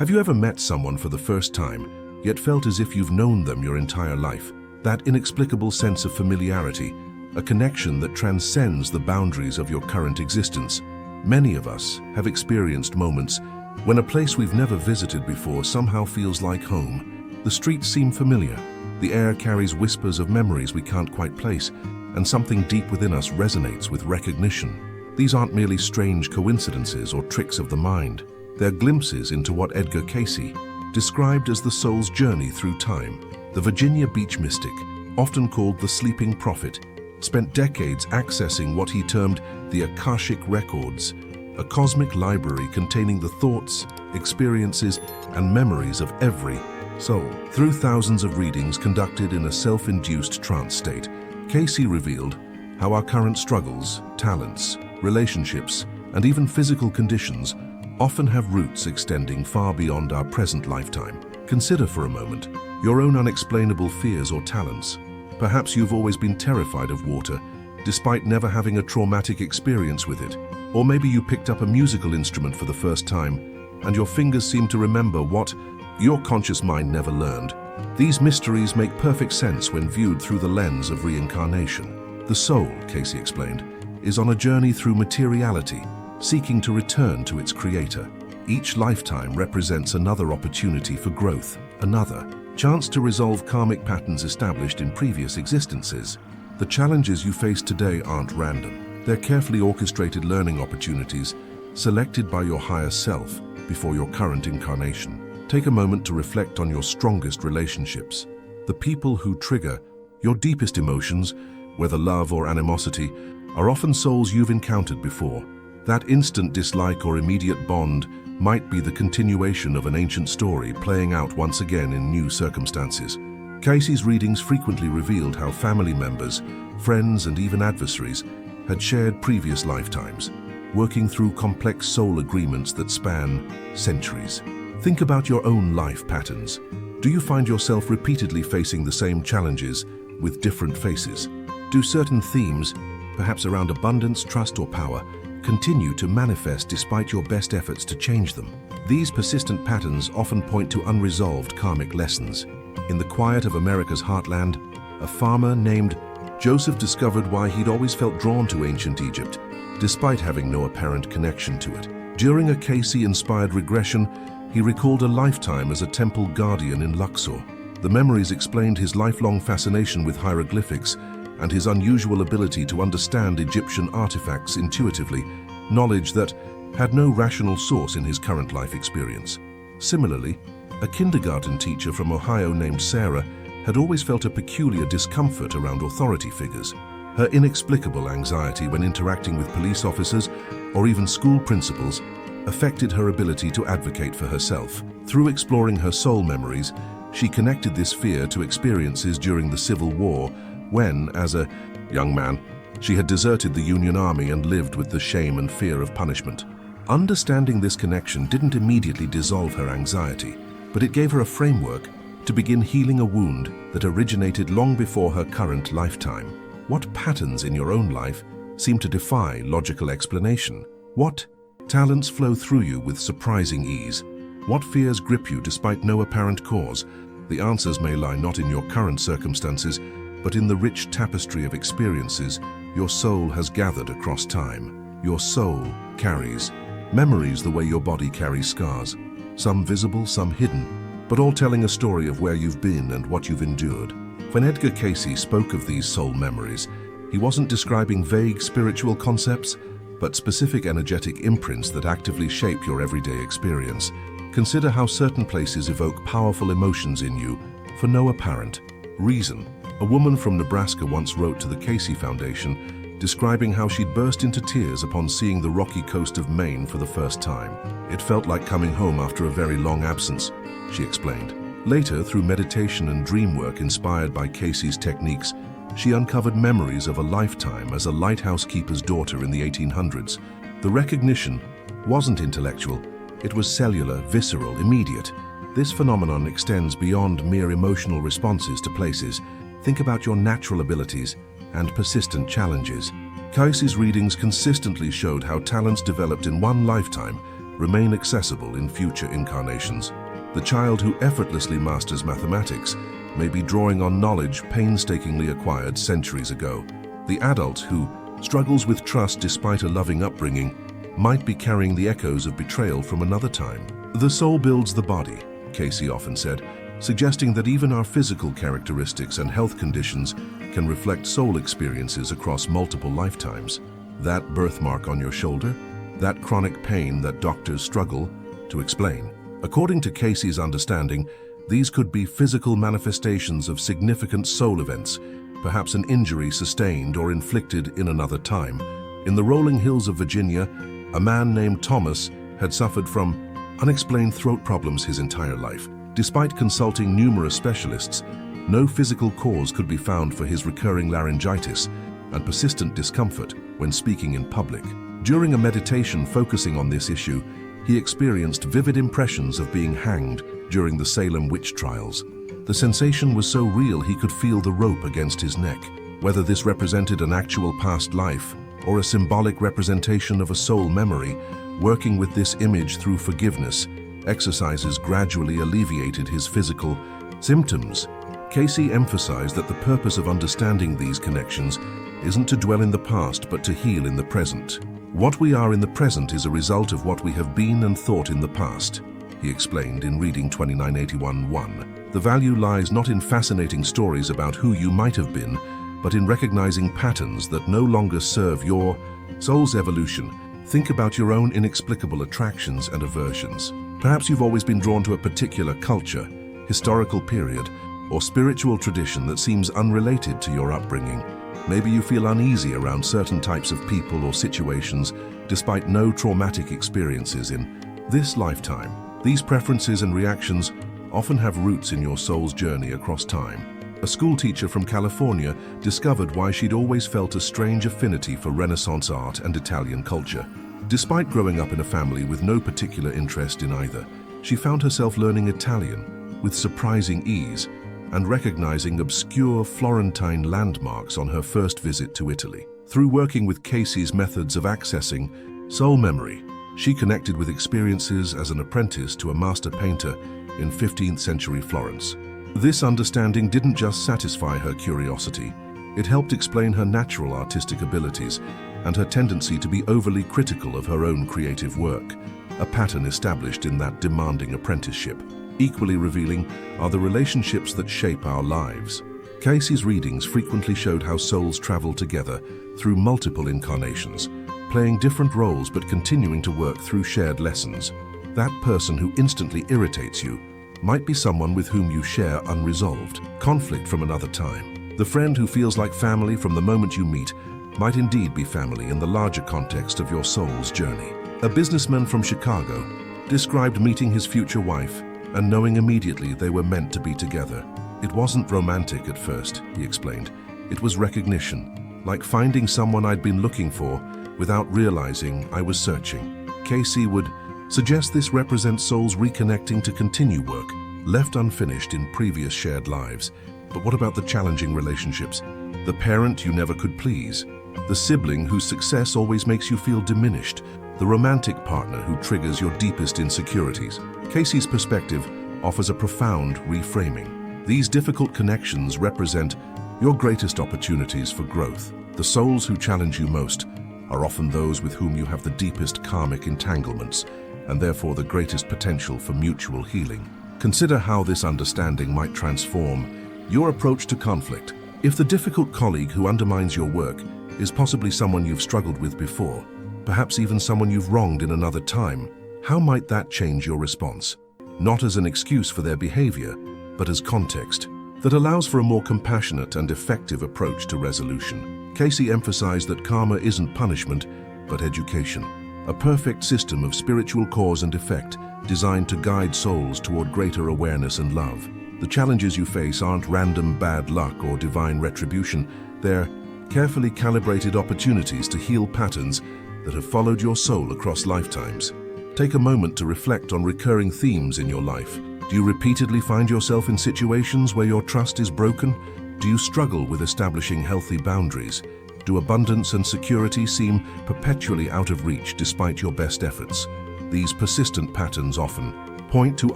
Have you ever met someone for the first time, yet felt as if you've known them your entire life? That inexplicable sense of familiarity, a connection that transcends the boundaries of your current existence. Many of us have experienced moments when a place we've never visited before somehow feels like home. The streets seem familiar, the air carries whispers of memories we can't quite place, and something deep within us resonates with recognition. These aren't merely strange coincidences or tricks of the mind. They're glimpses into what Edgar Cayce described as the soul's journey through time. The Virginia Beach mystic, often called the sleeping prophet, spent decades accessing what he termed the Akashic records, a cosmic library containing the thoughts, experiences, and memories of every soul. Through thousands of readings conducted in a self-induced trance state, Cayce revealed how our current struggles, talents, relationships, and even physical conditions often have roots extending far beyond our present lifetime. Consider for a moment your own unexplainable fears or talents. Perhaps you've always been terrified of water, despite never having a traumatic experience with it. Or maybe you picked up a musical instrument for the first time, and your fingers seem to remember what your conscious mind never learned. These mysteries make perfect sense when viewed through the lens of reincarnation. The soul, Cayce explained, is on a journey through materiality, seeking to return to its creator. Each lifetime represents another opportunity for growth, another chance to resolve karmic patterns established in previous existences. The challenges you face today aren't random. They're carefully orchestrated learning opportunities selected by your higher self before your current incarnation. Take a moment to reflect on your strongest relationships. The people who trigger your deepest emotions, whether love or animosity, are often souls you've encountered before. That instant dislike or immediate bond might be the continuation of an ancient story playing out once again in new circumstances. Cayce's readings frequently revealed how family members, friends, and even adversaries had shared previous lifetimes, working through complex soul agreements that span centuries. Think about your own life patterns. Do you find yourself repeatedly facing the same challenges with different faces? Do certain themes, perhaps around abundance, trust, or power, continue to manifest despite your best efforts to change them? These persistent patterns often point to unresolved karmic lessons. In the quiet of America's heartland, a farmer named Joseph discovered why he'd always felt drawn to ancient Egypt, despite having no apparent connection to it. During a Cayce-inspired regression, he recalled a lifetime as a temple guardian in Luxor. The memories explained his lifelong fascination with hieroglyphics and his unusual ability to understand Egyptian artifacts intuitively, knowledge that had no rational source in his current life experience. Similarly, a kindergarten teacher from Ohio named Sarah had always felt a peculiar discomfort around authority figures. Her inexplicable anxiety when interacting with police officers or even school principals affected her ability to advocate for herself. Through exploring her soul memories, she connected this fear to experiences during the Civil War when, as a young man, she had deserted the Union Army and lived with the shame and fear of punishment. Understanding this connection didn't immediately dissolve her anxiety, but it gave her a framework to begin healing a wound that originated long before her current lifetime. What patterns in your own life seem to defy logical explanation? What talents flow through you with surprising ease? What fears grip you despite no apparent cause? The answers may lie not in your current circumstances, but in the rich tapestry of experiences your soul has gathered across time. Your soul carries memories the way your body carries scars, some visible, some hidden, but all telling a story of where you've been and what you've endured. When Edgar Cayce spoke of these soul memories, he wasn't describing vague spiritual concepts, but specific energetic imprints that actively shape your everyday experience. Consider how certain places evoke powerful emotions in you for no apparent reason. A woman from Nebraska once wrote to the Cayce Foundation, describing how she'd burst into tears upon seeing the rocky coast of Maine for the first time. It felt like coming home after a very long absence, she explained. Later, through meditation and dream work inspired by Cayce's techniques, she uncovered memories of a lifetime as a lighthouse keeper's daughter in the 1800s. The recognition wasn't intellectual, it was cellular, visceral, immediate. This phenomenon extends beyond mere emotional responses to places. Think about your natural abilities and persistent challenges. Cayce's readings consistently showed how talents developed in one lifetime remain accessible in future incarnations. The child who effortlessly masters mathematics may be drawing on knowledge painstakingly acquired centuries ago. The adult who struggles with trust despite a loving upbringing might be carrying the echoes of betrayal from another time. The soul builds the body, Cayce often said, suggesting that even our physical characteristics and health conditions can reflect soul experiences across multiple lifetimes. That birthmark on your shoulder, that chronic pain that doctors struggle to explain. According to Cayce's understanding, these could be physical manifestations of significant soul events, perhaps an injury sustained or inflicted in another time. In the rolling hills of Virginia, a man named Thomas had suffered from unexplained throat problems his entire life. Despite consulting numerous specialists, no physical cause could be found for his recurring laryngitis and persistent discomfort when speaking in public. During a meditation focusing on this issue, he experienced vivid impressions of being hanged during the Salem witch trials. The sensation was so real he could feel the rope against his neck. Whether this represented an actual past life or a symbolic representation of a soul memory, working with this image through forgiveness exercises gradually alleviated his physical symptoms. Cayce emphasized that the purpose of understanding these connections isn't to dwell in the past but to heal in the present. What we are in the present is a result of what we have been and thought in the past, he explained in Reading 2981:1. The value lies not in fascinating stories about who you might have been, but in recognizing patterns that no longer serve your soul's evolution. Think about your own inexplicable attractions and aversions. Perhaps you've always been drawn to a particular culture, historical period, or spiritual tradition that seems unrelated to your upbringing. Maybe you feel uneasy around certain types of people or situations despite no traumatic experiences in this lifetime. These preferences and reactions often have roots in your soul's journey across time. A schoolteacher from California discovered why she'd always felt a strange affinity for Renaissance art and Italian culture. Despite growing up in a family with no particular interest in either, she found herself learning Italian with surprising ease and recognizing obscure Florentine landmarks on her first visit to Italy. Through working with Cayce's methods of accessing soul memory, she connected with experiences as an apprentice to a master painter in 15th century Florence. This understanding didn't just satisfy her curiosity, it helped explain her natural artistic abilities and her tendency to be overly critical of her own creative work, a pattern established in that demanding apprenticeship. Equally revealing are the relationships that shape our lives. Cayce's readings frequently showed how souls travel together through multiple incarnations, playing different roles but continuing to work through shared lessons. That person who instantly irritates you might be someone with whom you share unresolved conflict from another time. The friend who feels like family from the moment you meet might indeed be family in the larger context of your soul's journey. A businessman from Chicago described meeting his future wife and knowing immediately they were meant to be together. It wasn't romantic at first, he explained. It was recognition, like finding someone I'd been looking for without realizing I was searching. Cayce would suggest this represents souls reconnecting to continue work left unfinished in previous shared lives. But what about the challenging relationships? The parent you never could please, the sibling whose success always makes you feel diminished, the romantic partner who triggers your deepest insecurities. Cayce's perspective offers a profound reframing. These difficult connections represent your greatest opportunities for growth. The souls who challenge you most are often those with whom you have the deepest karmic entanglements and therefore the greatest potential for mutual healing. Consider how this understanding might transform your approach to conflict. If the difficult colleague who undermines your work is possibly someone you've struggled with before, perhaps even someone you've wronged in another time, how might that change your response? Not as an excuse for their behavior, but as context that allows for a more compassionate and effective approach to resolution. Cayce emphasized that karma isn't punishment, but education, a perfect system of spiritual cause and effect designed to guide souls toward greater awareness and love. The challenges you face aren't random bad luck or divine retribution. They're carefully calibrated opportunities to heal patterns that have followed your soul across lifetimes. Take a moment to reflect on recurring themes in your life. Do you repeatedly find yourself in situations where your trust is broken? Do you struggle with establishing healthy boundaries? Do abundance and security seem perpetually out of reach despite your best efforts? These persistent patterns often point to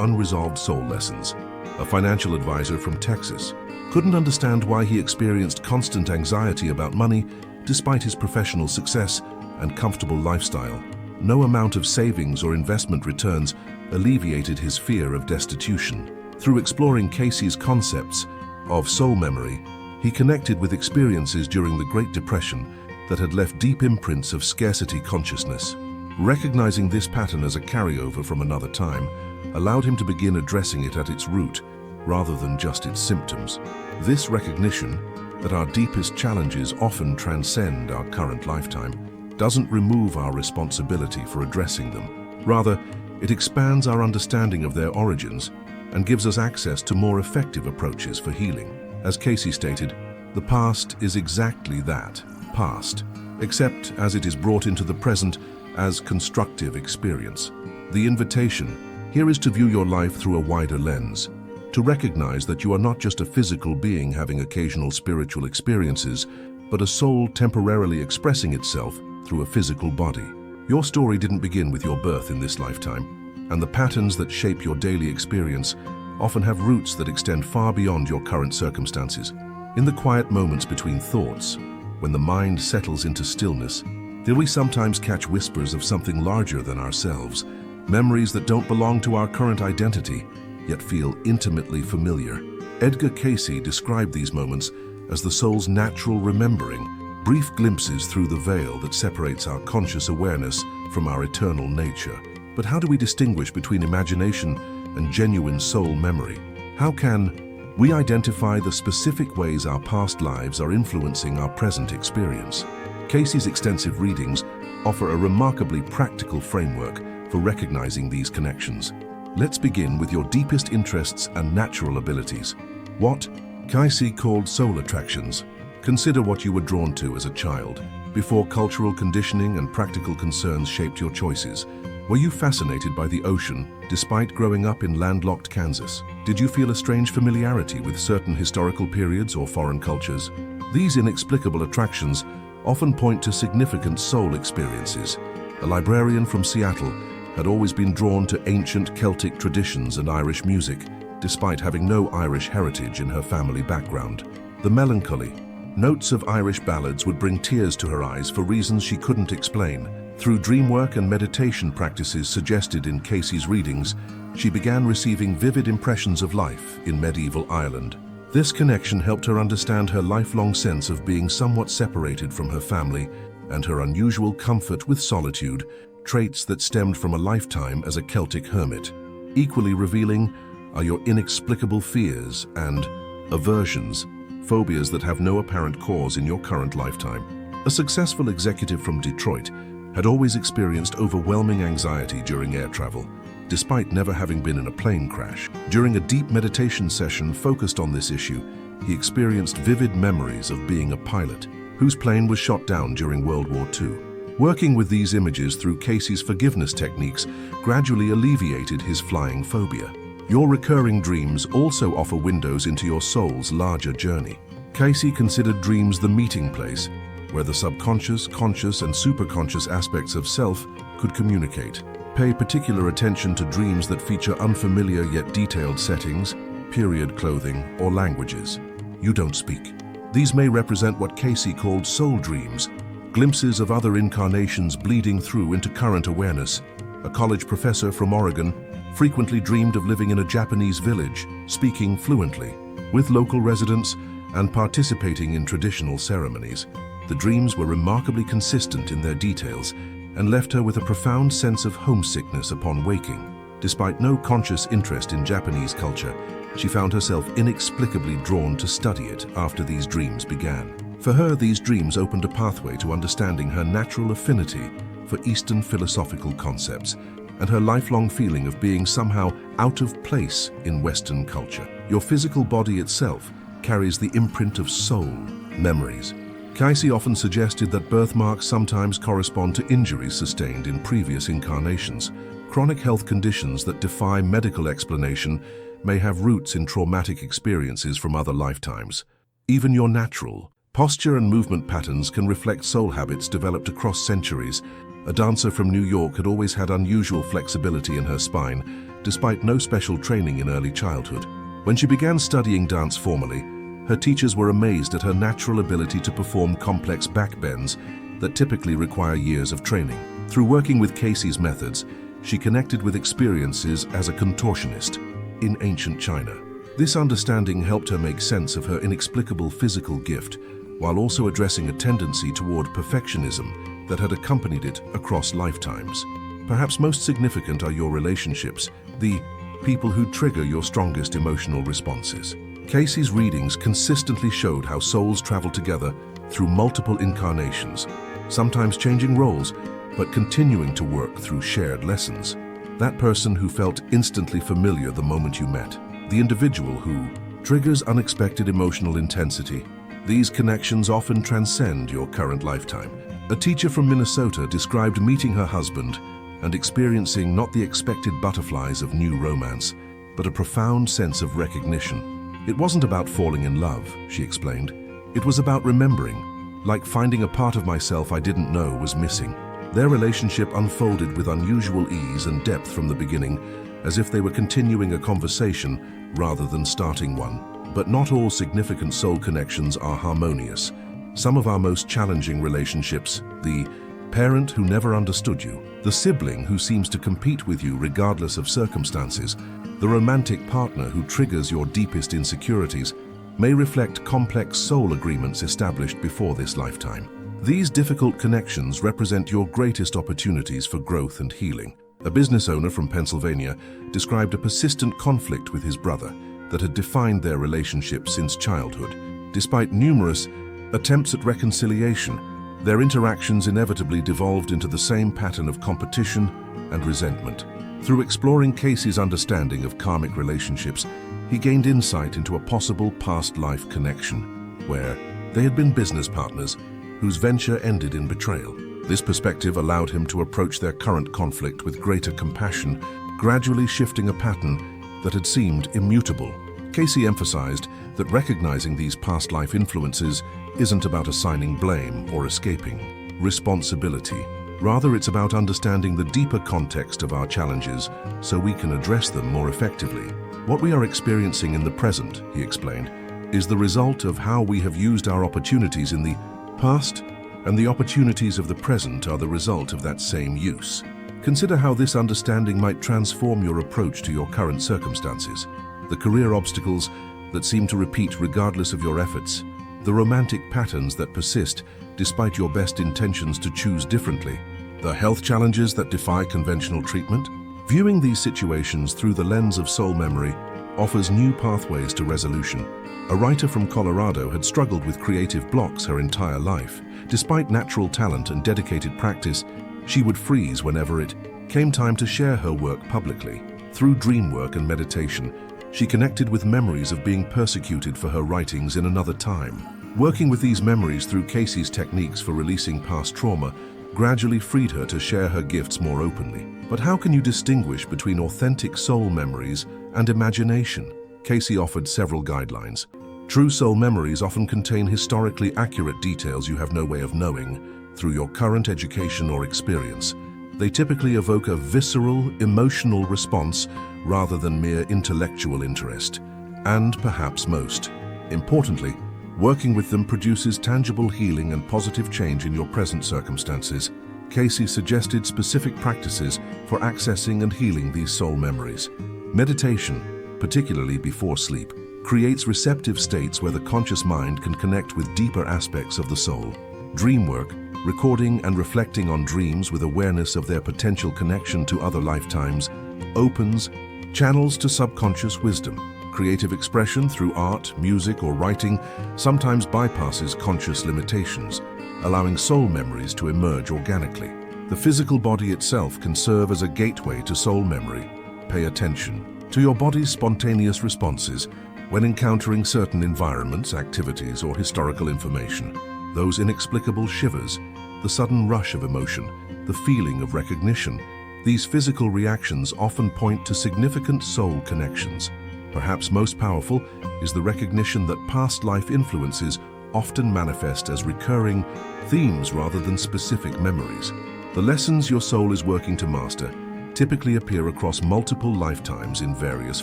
unresolved soul lessons. A financial advisor from Texas couldn't understand why he experienced constant anxiety about money despite his professional success and comfortable lifestyle. No amount of savings or investment returns alleviated his fear of destitution. Through exploring Cayce's concepts of soul memory, he connected with experiences during the Great Depression that had left deep imprints of scarcity consciousness. Recognizing this pattern as a carryover from another time allowed him to begin addressing it at its root, rather than just its symptoms. This recognition that our deepest challenges often transcend our current lifetime doesn't remove our responsibility for addressing them. Rather, it expands our understanding of their origins and gives us access to more effective approaches for healing. As Cayce stated, the past is exactly that, past, except as it is brought into the present as constructive experience. The invitation here is to view your life through a wider lens, to recognize that you are not just a physical being having occasional spiritual experiences, but a soul temporarily expressing itself through a physical body. Your story didn't begin with your birth in this lifetime, and the patterns that shape your daily experience often have roots that extend far beyond your current circumstances. In the quiet moments between thoughts, when the mind settles into stillness, do we sometimes catch whispers of something larger than ourselves, memories that don't belong to our current identity, yet feel intimately familiar. Edgar Cayce described these moments as the soul's natural remembering, brief glimpses through the veil that separates our conscious awareness from our eternal nature. But how do we distinguish between imagination and genuine soul memory? How can we identify the specific ways our past lives are influencing our present experience? Cayce's extensive readings offer a remarkably practical framework for recognizing these connections. Let's begin with your deepest interests and natural abilities. What Cayce called soul attractions. Consider what you were drawn to as a child, before cultural conditioning and practical concerns shaped your choices. Were you fascinated by the ocean, despite growing up in landlocked Kansas? Did you feel a strange familiarity with certain historical periods or foreign cultures? These inexplicable attractions often point to significant soul experiences. A librarian from Seattle had always been drawn to ancient Celtic traditions and Irish music, despite having no Irish heritage in her family background. The melancholy notes of Irish ballads would bring tears to her eyes for reasons she couldn't explain. Through dream work and meditation practices suggested in Cayce's readings, she began receiving vivid impressions of life in medieval Ireland. This connection helped her understand her lifelong sense of being somewhat separated from her family and her unusual comfort with solitude, traits that stemmed from a lifetime as a Celtic hermit. Equally revealing are your inexplicable fears and aversions, phobias that have no apparent cause in your current lifetime. A successful executive from Detroit had always experienced overwhelming anxiety during air travel, despite never having been in a plane crash. During a deep meditation session focused on this issue, he experienced vivid memories of being a pilot whose plane was shot down during World War II. Working with these images through Cayce's forgiveness techniques gradually alleviated his flying phobia. Your recurring dreams also offer windows into your soul's larger journey. Cayce considered dreams the meeting place, where the subconscious, conscious, and superconscious aspects of self could communicate. Pay particular attention to dreams that feature unfamiliar yet detailed settings, period clothing, or languages you don't speak. These may represent what Cayce called soul dreams, glimpses of other incarnations bleeding through into current awareness. A college professor from Oregon frequently dreamed of living in a Japanese village, speaking fluently with local residents and participating in traditional ceremonies. The dreams were remarkably consistent in their details and left her with a profound sense of homesickness upon waking. Despite no conscious interest in Japanese culture, she found herself inexplicably drawn to study it after these dreams began. For her, these dreams opened a pathway to understanding her natural affinity for Eastern philosophical concepts and her lifelong feeling of being somehow out of place in Western culture. Your physical body itself carries the imprint of soul memories. Cayce often suggested that birthmarks sometimes correspond to injuries sustained in previous incarnations. Chronic health conditions that defy medical explanation may have roots in traumatic experiences from other lifetimes. Even your natural posture and movement patterns can reflect soul habits developed across centuries, a dancer from New York, had always had unusual flexibility in her spine, despite no special training in early childhood. When she began studying dance formally, her teachers were amazed at her natural ability to perform complex backbends that typically require years of training. Through working with Cayce's methods, she connected with experiences as a contortionist in ancient China. This understanding helped her make sense of her inexplicable physical gift, while also addressing a tendency toward perfectionism that had accompanied it across lifetimes. Perhaps most significant are your relationships, the people who trigger your strongest emotional responses. Cayce's readings consistently showed how souls travel together through multiple incarnations, sometimes changing roles, but continuing to work through shared lessons. That person who felt instantly familiar the moment you met, the individual who triggers unexpected emotional intensity. These connections often transcend your current lifetime. A teacher from Minnesota described meeting her husband and experiencing not the expected butterflies of new romance, but a profound sense of recognition. It wasn't about falling in love, she explained. It was about remembering, like finding a part of myself I didn't know was missing. Their relationship unfolded with unusual ease and depth from the beginning, as if they were continuing a conversation rather than starting one. But not all significant soul connections are harmonious. Some of our most challenging relationships, the parent who never understood you, the sibling who seems to compete with you regardless of circumstances, the romantic partner who triggers your deepest insecurities, may reflect complex soul agreements established before this lifetime. These difficult connections represent your greatest opportunities for growth and healing. A business owner from Pennsylvania described a persistent conflict with his brother that had defined their relationship since childhood. Despite numerous attempts at reconciliation, their interactions inevitably devolved into the same pattern of competition and resentment. Through exploring Cayce's understanding of karmic relationships, he gained insight into a possible past life connection, where they had been business partners whose venture ended in betrayal. This perspective allowed him to approach their current conflict with greater compassion, gradually shifting a pattern that had seemed immutable. Cayce emphasized that recognizing these past life influences isn't about assigning blame or escaping responsibility. Rather, it's about understanding the deeper context of our challenges so we can address them more effectively. What we are experiencing in the present, he explained, is the result of how we have used our opportunities in the past, and the opportunities of the present are the result of that same use. Consider how this understanding might transform your approach to your current circumstances. The career obstacles that seem to repeat regardless of your efforts, the romantic patterns that persist despite your best intentions to choose differently, the health challenges that defy conventional treatment. Viewing these situations through the lens of soul memory offers new pathways to resolution. A writer from Colorado had struggled with creative blocks her entire life. Despite natural talent and dedicated practice, she would freeze whenever it came time to share her work publicly. Through dream work and meditation, she connected with memories of being persecuted for her writings in another time. Working with these memories through Cayce's techniques for releasing past trauma gradually freed her to share her gifts more openly. But how can you distinguish between authentic soul memories and imagination? Cayce offered several guidelines. True soul memories often contain historically accurate details you have no way of knowing through your current education or experience. They typically evoke a visceral, emotional response rather than mere intellectual interest. And perhaps most importantly, working with them produces tangible healing and positive change in your present circumstances. Cayce suggested specific practices for accessing and healing these soul memories. Meditation, particularly before sleep, creates receptive states where the conscious mind can connect with deeper aspects of the soul. Dream work, recording and reflecting on dreams with awareness of their potential connection to other lifetimes, opens channels to subconscious wisdom. Creative expression through art, music, or writing sometimes bypasses conscious limitations, allowing soul memories to emerge organically. The physical body itself can serve as a gateway to soul memory. Pay attention to your body's spontaneous responses when encountering certain environments, activities, or historical information. Those inexplicable shivers, the sudden rush of emotion, the feeling of recognition. These physical reactions often point to significant soul connections. Perhaps most powerful is the recognition that past life influences often manifest as recurring themes rather than specific memories. The lessons your soul is working to master typically appear across multiple lifetimes in various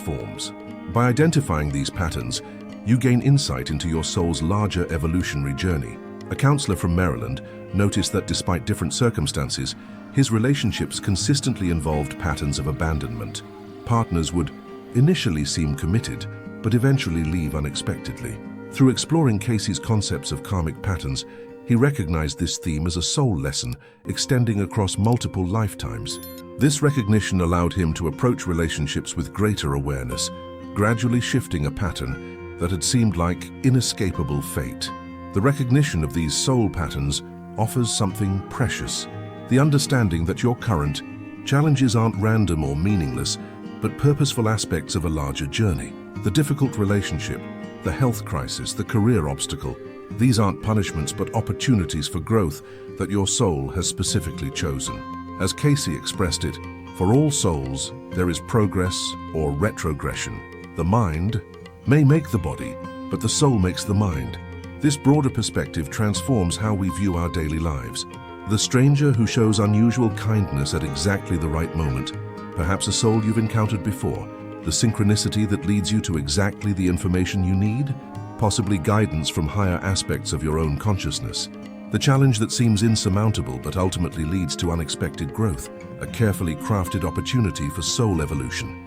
forms. By identifying these patterns, you gain insight into your soul's larger evolutionary journey. A counselor from Maryland noticed that despite different circumstances, his relationships consistently involved patterns of abandonment. Partners would initially seem committed, but eventually leave unexpectedly. Through exploring Cayce's concepts of karmic patterns, he recognized this theme as a soul lesson extending across multiple lifetimes. This recognition allowed him to approach relationships with greater awareness, gradually shifting a pattern that had seemed like inescapable fate. The recognition of these soul patterns offers something precious, the understanding that your current challenges aren't random or meaningless, but purposeful aspects of a larger journey. The difficult relationship, the health crisis, the career obstacle, these aren't punishments but opportunities for growth that your soul has specifically chosen. As Cayce expressed it, for all souls, there is progress or retrogression. The mind may make the body, but the soul makes the mind. This broader perspective transforms how we view our daily lives. The stranger who shows unusual kindness at exactly the right moment, perhaps a soul you've encountered before, the synchronicity that leads you to exactly the information you need, possibly guidance from higher aspects of your own consciousness. The challenge that seems insurmountable but ultimately leads to unexpected growth, a carefully crafted opportunity for soul evolution.